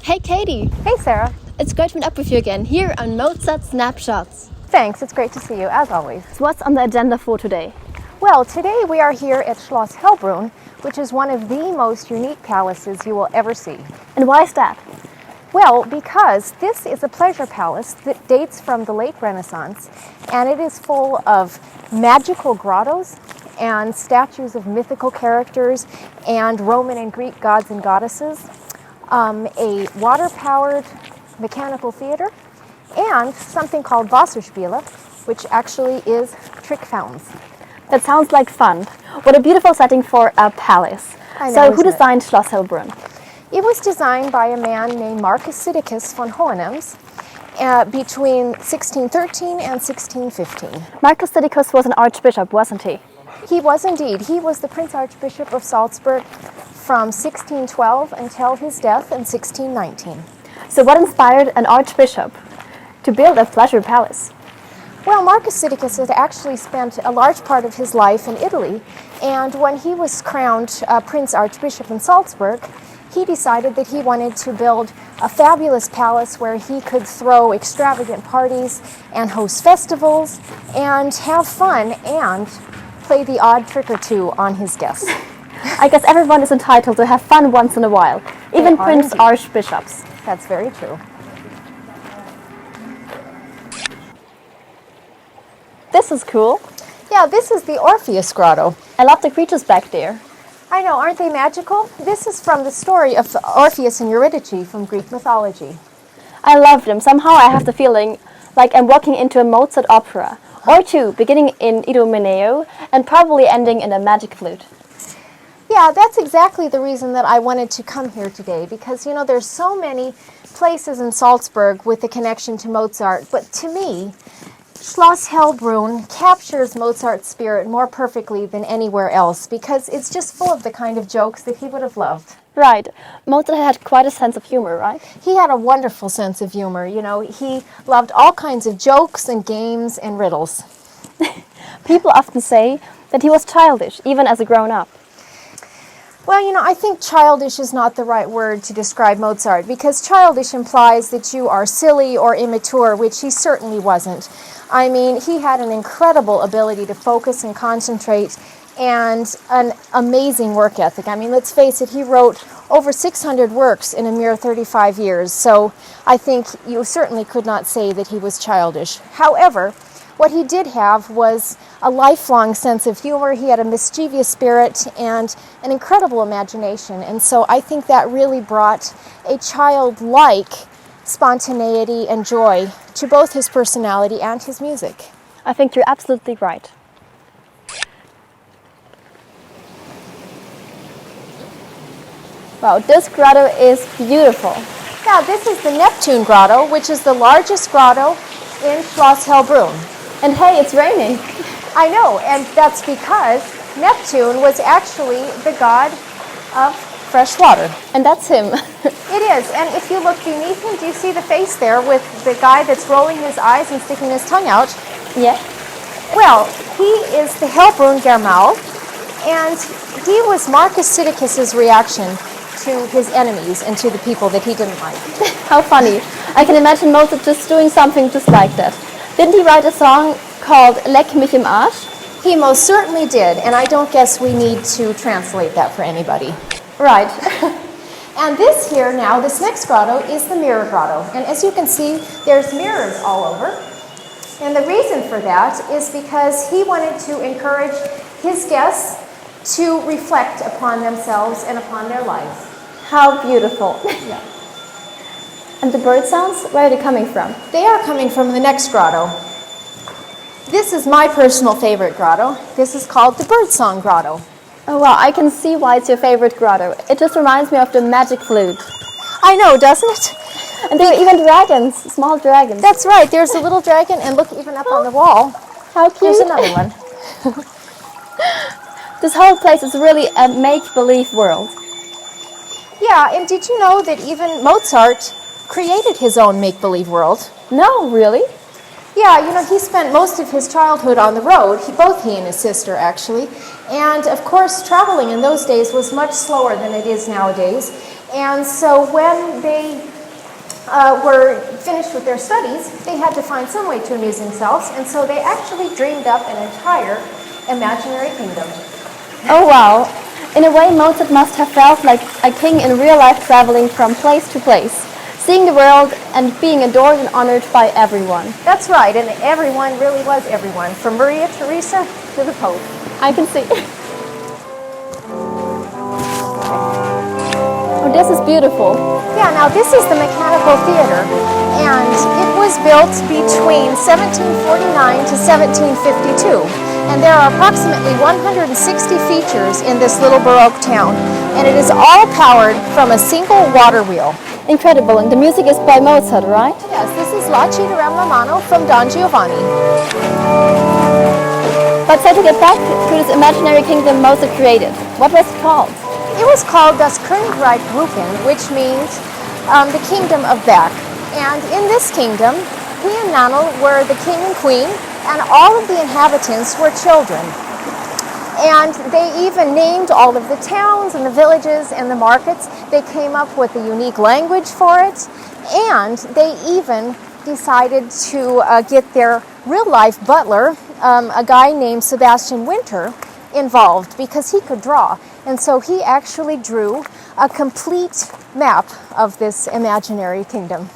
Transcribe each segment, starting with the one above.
Hey Katie! Hey Sarah! It's great to meet up with you again, here on Mozart Snapshots. Thanks, it's great to see you, as always. So what's on the agenda for today? Well, today we are here at Schloss Hellbrunn, which is one of the most unique palaces you will ever see. And why is that? Well, because this is a pleasure palace that dates from the late Renaissance, and it is full of magical grottos and statues of mythical characters and Roman and Greek gods and goddesses, a water-powered mechanical theater, and something called Wasserspiele, which actually is trick fountains. That sounds like fun. What a beautiful setting for a palace. I know, so who isn't it? designed Schloss Hellbrunn? It was designed by a man named Marcus von Hohenems between 1613 and 1615. Marcus was an archbishop, wasn't he? He was indeed. He was the Prince Archbishop of Salzburg from 1612 until his death in 1619. So what inspired an archbishop to build a pleasure palace? Well, Marcus had actually spent a large part of his life in Italy, and when he was crowned Prince Archbishop in Salzburg, he decided that he wanted to build a fabulous palace where he could throw extravagant parties and host festivals and have fun and play the odd trick or two on his guests. I guess everyone is entitled to have fun once in a while, even Prince indeed. Archbishops. That's very true. This is cool. Yeah, this is the Orpheus Grotto. I love the creatures back there. I know, aren't they magical? This is from the story of Orpheus and Eurydice from Greek mythology. I love them. Somehow I have the feeling like I'm walking into a Mozart opera, or two, beginning in Idomeneo and probably ending in a magic flute. Yeah, that's exactly the reason that I wanted to come here today, because, you know, there's so many places in Salzburg with a connection to Mozart, but to me, Schloss Hellbrunn captures Mozart's spirit more perfectly than anywhere else, because it's just full of the kind of jokes that he would have loved. Right. Mozart had quite a sense of humor, right? He had a wonderful sense of humor. You know, he loved all kinds of jokes and games and riddles. People often say that he was childish, even as a grown-up. Well, you know, I think childish is not the right word to describe Mozart, because childish implies that you are silly or immature, which he certainly wasn't. I mean, he had an incredible ability to focus and concentrate and an amazing work ethic. I mean, let's face it, he wrote over 600 works in a mere 35 years, so I think you certainly could not say that he was childish. However, what he did have was a lifelong sense of humor. He had a mischievous spirit and an incredible imagination, and so I think that really brought a childlike spontaneity and joy to both his personality and his music. I think you're absolutely right. Wow, this grotto is beautiful. Now, this is the Neptune Grotto, which is the largest grotto in Schloss Hellbrunn. And hey, it's raining. I know, and that's because Neptune was actually the god of fresh water. And that's him. It is, and if you look beneath him, do you see the face there with the guy that's rolling his eyes and sticking his tongue out? Yeah. Well, he is the Hellbrunn Germal, and he was Marcus Sidicus's reaction to his enemies and to the people that he didn't like. How funny. I can imagine Mozart just doing something just like that. Didn't he write a song called Leck mich im Arsch? He most certainly did, and I don't guess we need to translate that for anybody. Right. And this here now, this next grotto is the Mirror Grotto. And as you can see, there's mirrors all over. And the reason for that is because he wanted to encourage his guests to reflect upon themselves and upon their lives. How beautiful. Yeah. And the bird sounds, where are they coming from? They are coming from the next grotto. This is my personal favorite grotto. This is called the Birdsong Grotto. Oh wow, I can see why it's your favorite grotto. It just reminds me of the magic flute. I know, doesn't it? And there are even dragons, small dragons. That's right, there's a little dragon, and look even up on the wall. How cute. There's another one. This whole place is really a make-believe world. Yeah, and did you know that even Mozart created his own make-believe world? No, really? Yeah, you know, he spent most of his childhood on the road, both he and his sister actually, and of course traveling in those days was much slower than it is nowadays, and so when they were finished with their studies, they had to find some way to amuse themselves, and so they actually dreamed up an entire imaginary kingdom. Oh wow. In a way, Mozart must have felt like a king in real life, traveling from place to place, seeing the world and being adored and honored by everyone. That's right, and everyone really was everyone, from Maria Theresa to the Pope. I can see. Oh, this is beautiful. Yeah, now this is the Mechanical Theater, and it was built between 1749 to 1752. And there are approximately 160 features in this little Baroque town, and it is all powered from a single water wheel. Incredible, and the music is by Mozart, right? Yes, this is La Ci Darem la Mano from Don Giovanni. But so to get back to this imaginary kingdom Mozart created, what was it called? It was called Das Königreich Brücken, which means the Kingdom of Beck. And in this kingdom, he and Nanel were the king and queen, and all of the inhabitants were children. And they even named all of the towns and the villages and the markets. They came up with a unique language for it, and they even decided to get their real-life butler, a guy named Sebastian Winter, involved because he could draw. And so he actually drew a complete map of this imaginary kingdom.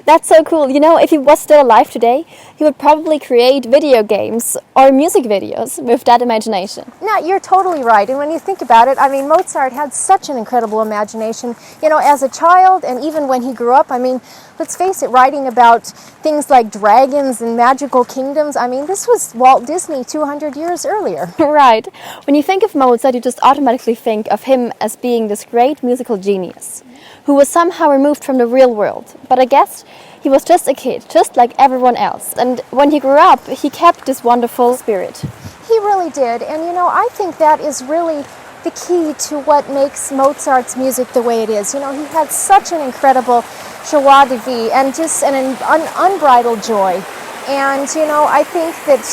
That's so cool. You know, if he was still alive today, he would probably create video games or music videos with that imagination. No, you're totally right. And when you think about it, I mean, Mozart had such an incredible imagination. You know, as a child and even when he grew up, I mean, let's face it, writing about things like dragons and magical kingdoms, I mean, this was Walt Disney 200 years earlier. Right. When you think of Mozart, you just automatically think of him as being this great musical genius who was somehow removed from the real world. But I guess he was just a kid, just like everyone else. And when he grew up, he kept this wonderful spirit. He really did. And you know, I think that is really the key to what makes Mozart's music the way it is. You know, he had such an incredible joie de vivre and just an unbridled joy. And you know, I think that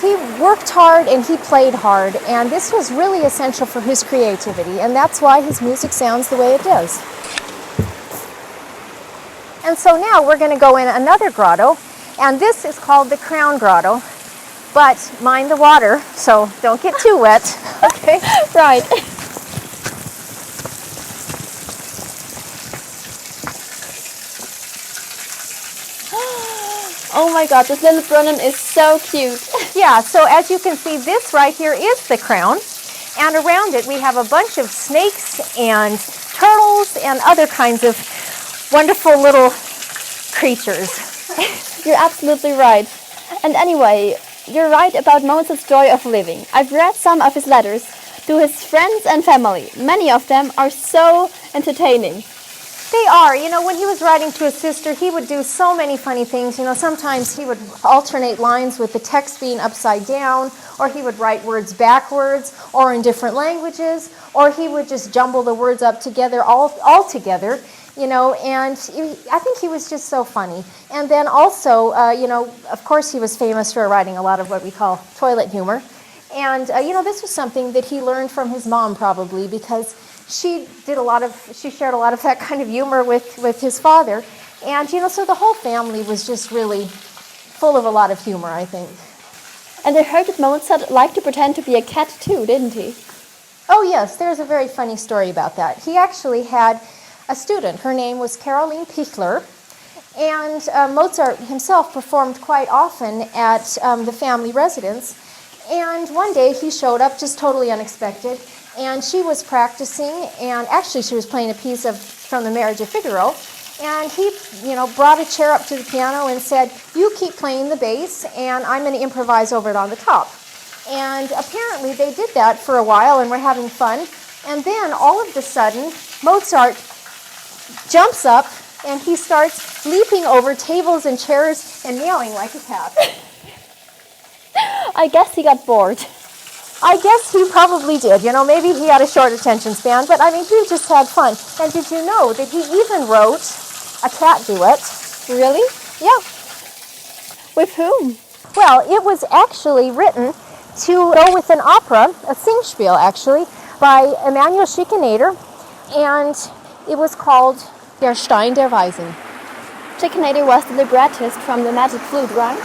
he worked hard and he played hard, and this was really essential for his creativity, and that's why his music sounds the way it does. And so now we're going to go in another grotto, and this is called the Crown Grotto, but mind the water, so don't get too wet. Okay? Right. Oh my god, this little brunnen is so cute. Yeah, so as you can see, this right here is the crown, and around it we have a bunch of snakes and turtles and other kinds of wonderful little creatures. You're absolutely right. And anyway, you're right about Mozart's joy of living. I've read some of his letters to his friends and family. Many of them are so entertaining. They are. You know, when he was writing to his sister, he would do so many funny things. You know, sometimes he would alternate lines with the text being upside down, or he would write words backwards, or in different languages, or he would just jumble the words up together, all together, you know, and I think he was just so funny. And then also, you know, of course he was famous for writing a lot of what we call toilet humor. And, you know, this was something that he learned from his mom probably, because she shared a lot of that kind of humor with his father. And, you know, so the whole family was just really full of a lot of humor, I think. And I heard that Mozart liked to pretend to be a cat too, didn't he? Oh, yes, there's a very funny story about that. He actually had a student. Her name was Caroline Pichler. And Mozart himself performed quite often at the family residence. And one day he showed up just totally unexpected. And she was practicing, and actually she was playing a piece from the Marriage of Figaro. And he, you know, brought a chair up to the piano and said, "You keep playing the bass, and I'm going to improvise over it on the top." And apparently they did that for a while and were having fun. And then all of a sudden, Mozart jumps up and he starts leaping over tables and chairs and meowing like a cat. I guess he got bored. I guess he probably did. You know, maybe he had a short attention span, but I mean, he just had fun. And did you know that he even wrote a cat duet? Really? Yeah. With whom? Well, it was actually written to go with an opera, a Singspiel actually, by Emanuel Schikaneder, and it was called Der Stein der Weisen. Katie was the librettist from the Magic Flute, right?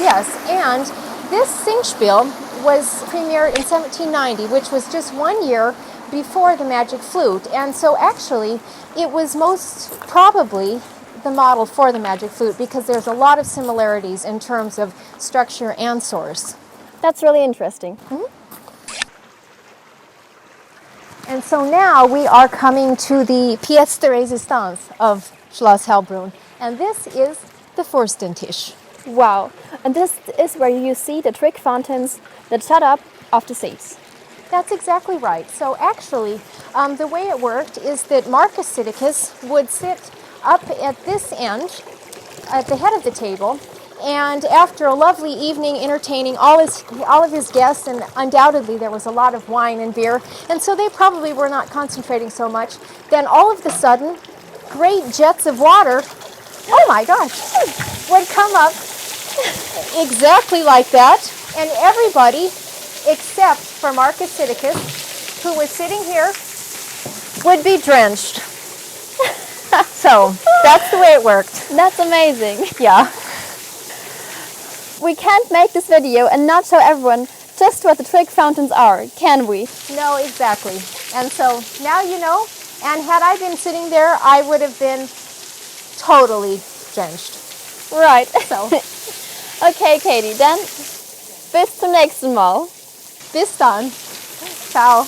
Yes, and this Singspiel was premiered in 1790, which was just 1 year before the Magic Flute. And so actually, it was most probably the model for the Magic Flute because there's a lot of similarities in terms of structure and source. That's really interesting. And so now we are coming to the pièce de résistance of Schloss Hellbrunn. And this is the Fürstentisch. Wow. And this is where you see the trick fountains that shut up off the seats. That's exactly right. So actually, the way it worked is that Marcus Sidicus would sit up at this end, at the head of the table, and after a lovely evening entertaining all of his guests, and undoubtedly there was a lot of wine and beer, and so they probably were not concentrating so much, then all of a sudden, great jets of water, oh my gosh, would come up exactly like that, and everybody except for Marcus Sidicus, who was sitting here, would be drenched. So that's the way it worked. That's amazing. Yeah. We can't make this video and not show everyone just what the trick fountains are, can we? No, exactly. And so now you know, and had I been sitting there, I would have been totally drenched. Right. So, Okay, Katie, dann bis zum nächsten Mal. bis dann. Ciao.